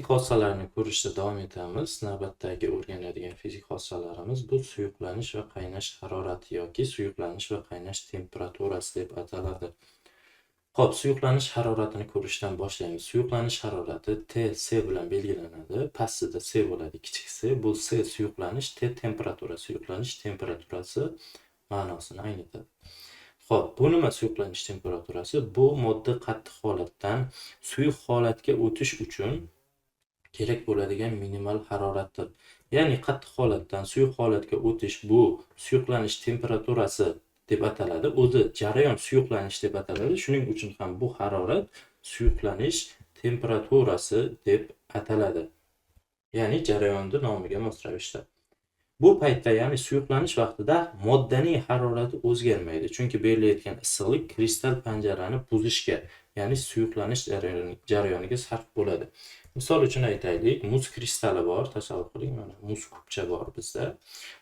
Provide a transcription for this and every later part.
xossalarni ko'rishda davom etamiz. Navbatdagi o'rganadigan fizik xossalarimiz bu suyuqlanish va qaynash harorati yoki suyuqlanish va qaynash temperaturasi deb ataladi. Xo'p, suyuqlanish haroratini ko'rishdan boshlaymiz. Suyuqlanish harorati T bilan belgilanadi. Pastida C bo'ladi, kichik C. Bu C suyuqlanish, T temperatura. Suyuqlanish temperaturasi ma'nosini anglatadi. Xo'p, bu nima suyuqlanish temperaturasi? Bu modda qattiq holatdan suyuq holatga o'tish uchun kerak bo'ladigan minimal haroratdir. Ya'ni qattiq holatdan suyuq holatga o'tish bu suyuqlanish temperaturasi deb ataladi. O'zi jarayon suyuqlanish deb ataladi. Shuning uchun ham bu harorat suyuqlanish temperaturasi deb ataladi. Ya'ni jarayonning nomiga mos ravishda. Bu paytda, ya'ni suyuqlanish vaqtida moddaning harorati o'zgarmaydi. Chunki berilayotgan issiqlik kristal panjarani buzishga, ya'ni suyuqlanish jarayoniga sarf bo'ladi. Misol uchun aytaylik, muz kristali bor, tasavvur qiling, mana muz kupcha bor bizda.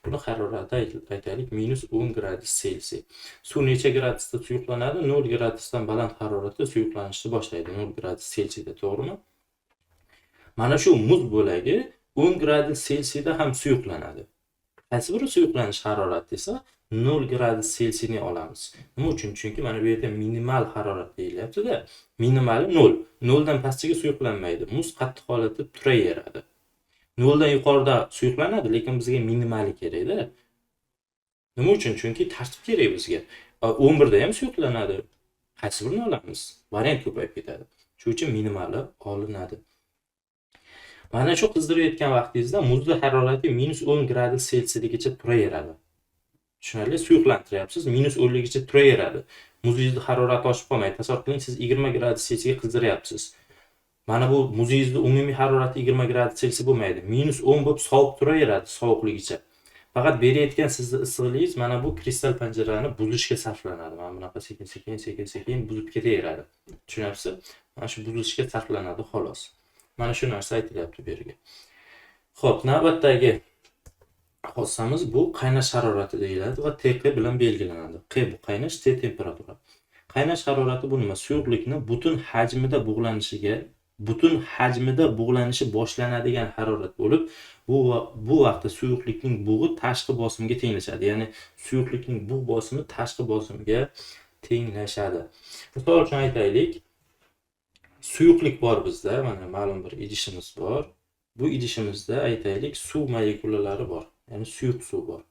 Buni harorati aytaylik -10 gradus Selsiy. Suv necha gradusda suyuqlanadi? 0 gradusdan baland haroratda suyuqlanishni boshlaydi. 0 gradus Selsiyda, to'g'rimi? Mana shu muz bo'lagi 10 gradus Selsiyda ham suyuqlanadi. Qaysi biri suyuqlanish harorati desa, 0 gradus Selsiyni olamiz. Nima uchun? Chunki mana bu yerda minimal harorat deyilyapti-da. Minimali 0. 0 dan pastga suyuqlanmaydi. Muz qattiq holatda turaveradi. 0 dan yuqorida suyuqlanadi, lekin bizga minimali kerak-da. Nima uchun? Chunki tartib kerak bizga. 11 da ham suyuqlanadi. Qaysi birini olamiz? Variant ko'payib ketadi. Shuning uchun minimali olinadi. Mana shu qizdirayotgan vaqtingizda muzda harorati -10 gradus Selsiygacha turaveradi. Tushunarli? Suyuqlantiryapsiz, -10 gacha turaveradi. Muzingizni harorati oshib qolmaydi. Tasavvur qiling, siz 20 gradus Selsiyga qizdiryapsiz. Mana bu muzingizni umumiy harorati 20 gradus Selsiy bo'lmaydi. -10 bo'lib sovuq turaveradi, sovuqligicha. Faqat berayotgan sizni issiqligingiz mana bu kristal panjarani buzishga sarflanadi. Mana bunaqa sekin-sekin buzib ketaveradi. Tushunyapsiz? Mana shu buzishga sarflanadi, xolos. Mana shu narsa aytilyapti bu yerga. Xo'p, navbatdagi xossamiz bu qaynash harorati deyiladi va TQ bilan belgilanadi. Q bu qaynash, T temperatura. Qaynash harorati bu nima? Suyuqlikni butun hajmida bug'lanishi boshlanadigan harorat bo'lib, bu vaqtda suyuqlikning bug'i tashqi bosimga tenglashadi. Ya'ni suyuqlikning bug' bosimi tashqi bosimga tenglashadi. Misol uchun aytaylik, suyuqlik bor bizda, mana ma'lum bir idishimiz bor. Bu idishimizda aytaylik suv molekulalari bor. Ya'ni suyuq suv bor.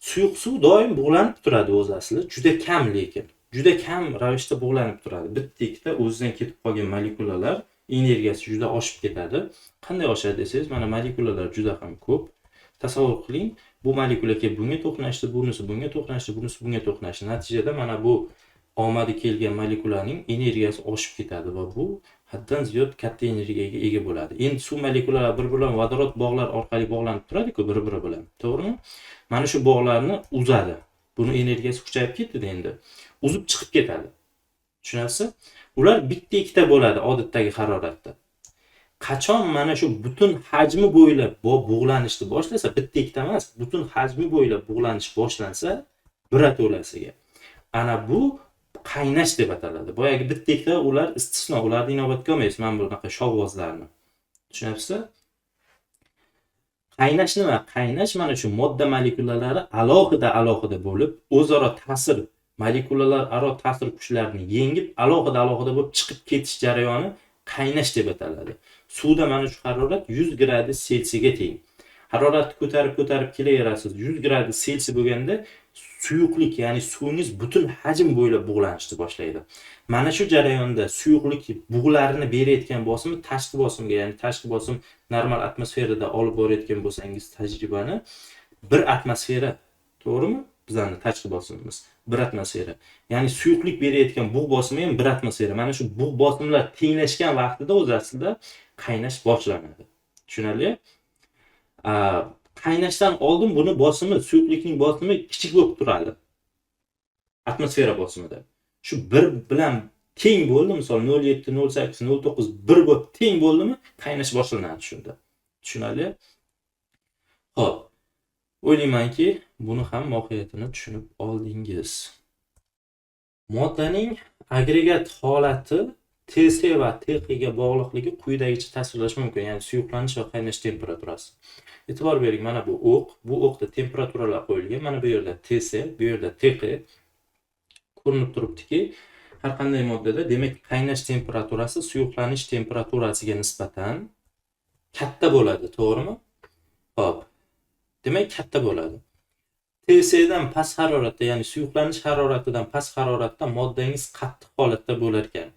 Suyuq suv doim bug'lanib turadi o'z aslida, juda kam lekin. Juda kam ravishda bug'lanib turadi. Bitta-ikkita o'zidan ketib qolgan molekulalar energiyasi juda oshib ketadi. Qanday oshadi desangiz, mana molekulalar juda ham ko'p. Tasavvur qiling, bu molekula kelib bunga to'qnashdi, bunisi bunga to'qnashdi, bunisi bunga to'qnashdi. Natijada mana bu omadi kelgan molekulaning energiyasi oshib ketadi va bu haddan ziyod katta energiyaga ega bo'ladi. Endi suv molekulalari bir-bilan vodorod bog'lar orqali bog'lanib turadi-ku bir-biri bilan. To'g'rimi? Mana shu bog'larni uzadi. Buni energiyasi kuchayib ketdi endi. Uzib chiqib ketadi. Tushunasiz? Ular bitta-ikkita bo'ladi odatdagi haroratda. Qachon mana shu butun hajmi bo'ylab bug'lanishni boshlasa, bitta-ikkita emas, butun hajmi bo'ylab bug'lanish boshlansa, birato'lasiga. Ana bu qaynash deb ataladi. Boyagi bitta-ikkita ular istisno, ularni inobatga olmaysiz mana bunaqa shovvozlarni. Tushunyapsizmi? Qaynash nima? Qaynash mana shu modda molekulalari alohida bo'lib, o'zaro ta'sir, molekulalar aro ta'sir kuchlarini yengib, alohida bo'lib chiqib ketish jarayoni qaynash deb ataladi. Suvda mana shu harorat 100 gradus Selsiyga teng. Haroratni ko'tarib kelaverasiz. 100 gradus Selsiy bo'lganda suyuqlik, ya'ni suvingiz butun hajm bo'ylab bug'lanishni boshlaydi. Mana shu jarayonda suyuqlik bug'larini berayotgan bosimi tashqi bosimga, ya'ni tashqi bosim normal atmosferada olib borayotgan bo'lsangiz tajribani 1 atmosfera, to'g'rimi? Bizning tashqi bosimimiz 1 atmosfera. Ya'ni suyuqlik berayotgan bug' bosimi ham 1 atmosfera. Mana shu bug' bosimlar tenglashgan vaqtida o'z aslida qaynash boshlanadi. Tushunarli? Qaynashdan oldin buni bosimi, suyuqlikning bosimi kichik bo'lib turadi. Atmosfera bosimida. Shu 1 bilan teng bo'ldi, misol 0.7, 0.8, 0.9, 1 bo'lib teng bo'ldimi, qaynash boshlanadi shunda. Tushunarli? Xo'p. O'ylaymanki, buni ham mohiyatini tushunib oldingiz. Moddaning agregat holati TS va TQ ga bog'liqligi quyidagicha tasvirlash mumkin. Ya'ni suyuqlanish va qaynash temperaturasi. E'tibor bering, mana bu o'q, bu o'qda temperaturalar qo'yilgan. Mana bu yerda TS, bu yerda TQ ko'rinib turibdiki, har qanday moddada demak qaynash temperaturasi suyuqlanish temperaturasiga nisbatan katta bo'ladi, to'g'rimi? Xo'p. Demak katta bo'ladi. TS dan past haroratda, ya'ni suyuqlanish haroratidan past haroratda moddangiz qattiq holatda bo'lar ekan.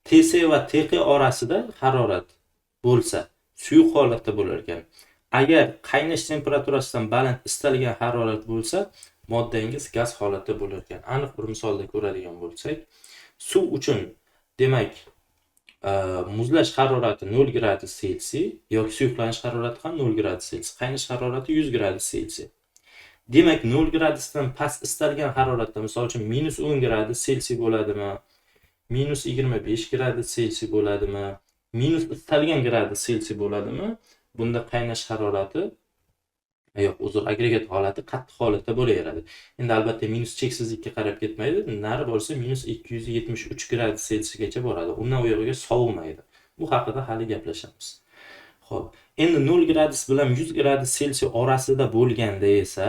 TS va TQ orasida harorat bo'lsa, suyuq holatda bo'lar ekan. Agar qaynash temperaturasidan baland istalgan harorat bo'lsa, moddangiz gaz holatda bo'lar ekan. Aniq bir misolda ko'radigan bo'lsak, suv uchun demak muzlash harorati 0 gradus Selsiy yoki suyuqlanish harorati ham 0 gradus Selsiy, qaynash harorati 100 gradus Selsiy. Demak 0 gradusdan past istalgan haroratda, misol uchun -10 gradus Selsiy bo'ladimi? -25 gradus Selsiy bo'ladimi? Minus istalgan gradus Selsiy bo'ladimi? Bunda qaynash harorati agregat holati qattiq holatda bo'laveradi. Endi albatta minus cheksizlikka qarab ketmaydi. Nari bo'lsa -273 gradus Selsiygacha boradi. Undan u yerga sovmaydi. Bu haqida hali gaplashamiz. Xo'p, endi 0 gradus bilan 100 gradus Selsiy orasida bo'lganda esa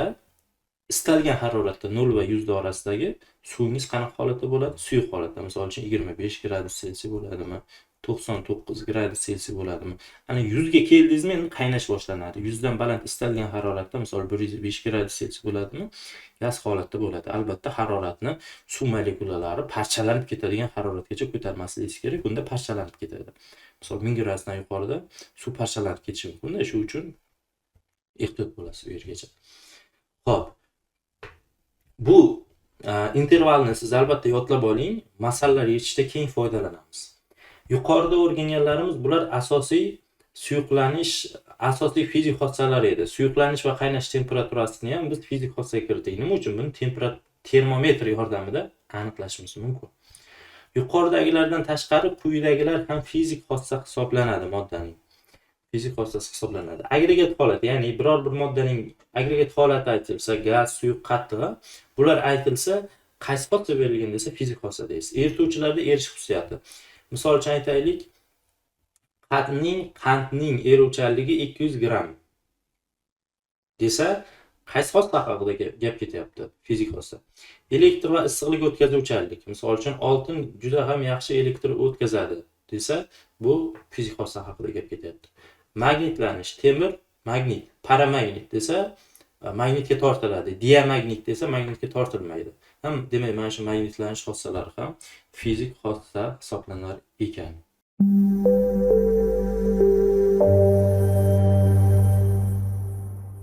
istalgan haroratda 0 va 100 orasidagi suvingiz qanaqa holatda bo'ladi? Suyuq holatda. Misol uchun 25 gradus Selsiy bo'ladimi? 99 gradus Selsiy bo'ladimi? Ana 100 ga keldingizmi, endi qaynash boshlanadi. 100 dan baland istalgan haroratda, misol 105 gradus Selsiy bo'ladimi? Gaz holatda bo'ladi. Albatta haroratni suv molekulalari parchalanib ketadigan haroratgacha ko'tarmasligingiz kerak. Bunda parchalanib ketadi. Misol 1000 gradusdan yuqorida suv parchalanib ketishi mumkin. Shu uchun ehtiyot bo'lasiz u yergacha. Xo'p. Bu intervalni siz albatta yodlab oling. Masalalar yechishda keng foydalanamiz. Yuqorida o'rganganlarimiz bular asosiy suyuqlanish, asosiy fizik xossalar edi. Suyuqlanish va qaynash temperaturasini ham biz fizik xossaga kiritdik. Nima uchun? Buni termometr yordamida aniqlashimiz mumkin. Yuqoridagilardan tashqari quyidagilar ham fizik xossa hisoblanadi moddaning. Fizik xossasi hisoblanadi. Agregat holat, ya'ni biror bir moddaning agregat holati aytilsa, gaz, suyuq, qattiq, bular aytilsa, qaysi xossa berilgan desa fizik xossa deysiz. Erituvchilarda erish xususiyati. Misol uchun aytaylik, qandning eruvchanligi 200 gram desa, qaysi xossa haqida gap ketyapti? Fizik xossa. Elektr va issiqlik o'tkazuvchanlik. Misol uchun oltin juda ham yaxshi elektr o'tkazadi desa, bu fizik xossa haqida gap ketyapti. Magnitlanish, temir magnit, paramagnit desa magnitga tortiladi. Diamagnit desa magnitga tortilmaydi. Ham demak, mana shu magnitlanish xossalari ham fizik xossa hisoblanar ekan.